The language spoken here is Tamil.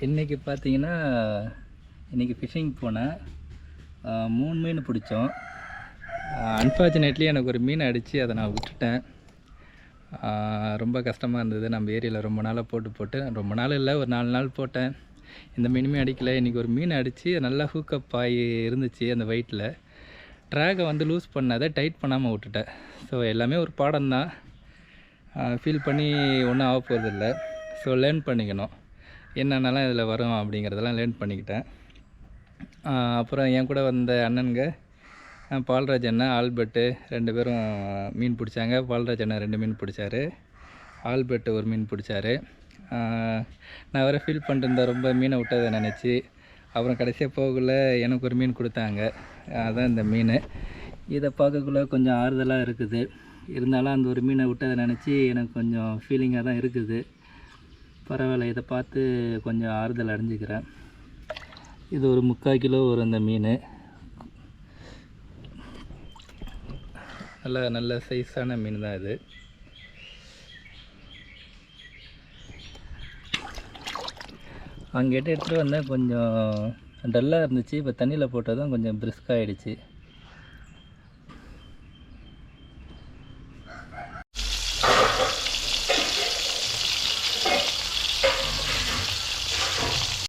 இன்றைக்கி பார்த்தீங்கன்னா, இன்றைக்கி ஃபிஷ்ஷிங் போனேன். 3 மீன் பிடிச்சோம். அன்ஃபார்ச்சுனேட்லி எனக்கு ஒரு மீன் அடித்து அதை நான் விட்டுட்டேன். ரொம்ப கஷ்டமாக இருந்தது. நம்ம ஏரியாவில் ரொம்ப நாளாக போட்டு ரொம்ப நாள் இல்லை, ஒரு 4 நாள் போட்டேன். இந்த மீனுமே அடிக்கலை. இன்றைக்கி ஒரு மீன் அடித்து நல்லா ஹூக்கப் ஆகி இருந்துச்சு. அந்த வெயிட்டில் ட்ராகை வந்து லூஸ் பண்ணதை டைட் பண்ணாமல் விட்டுட்டேன். ஸோ எல்லாமே ஒரு பாடம் தான். ஃபீல் பண்ணி ஒன்றும் ஆக போகிறதில்ல. ஸோ லேர்ன் பண்ணிக்கணும், என்னென்னலாம் இதில் வரும் அப்படிங்கிறதெல்லாம் லேர்ன் பண்ணிக்கிட்டேன். அப்புறம் என் கூட வந்த அண்ணனுங்க பால்ராஜ் அண்ணன், ஆல்பர்ட்டு 2 பேரும் மீன் பிடிச்சாங்க. பால்ராஜ் அண்ணன் 2 மீன் பிடிச்சாரு, ஆல்பர்ட்டு ஒரு மீன் பிடிச்சாரு. நான் வேறு ஃபீல் பண்ணிருந்தேன் ரொம்ப மீனை விட்டதை நினச்சி. அப்புறம் கடைசியாக போகக்குள்ளே எனக்கு ஒரு மீன் கொடுத்தாங்க. அதுதான் இந்த மீன். இதை பார்க்கக்குள்ளே கொஞ்சம் ஆறுதலாக இருக்குது. இருந்தாலும் அந்த ஒரு மீனை விட்டதை நினச்சி எனக்கு கொஞ்சம் ஃபீலிங்காக தான் இருக்குது. பரவாயில்ல, இதை பார்த்து கொஞ்சம் ஆறுதல் அடைஞ்சிக்கிறேன். இது ஒரு 3/4 கிலோ வரும் இந்த மீன். நல்ல சைஸான மீன் தான் இது. அங்கிட்ட எடுத்துகிட்டு வந்தேன், கொஞ்சம் டல்லாக இருந்துச்சு. இப்போ தண்ணியில் போட்டதும் கொஞ்சம் பிரிஸ்காக ஆகிடுச்சு.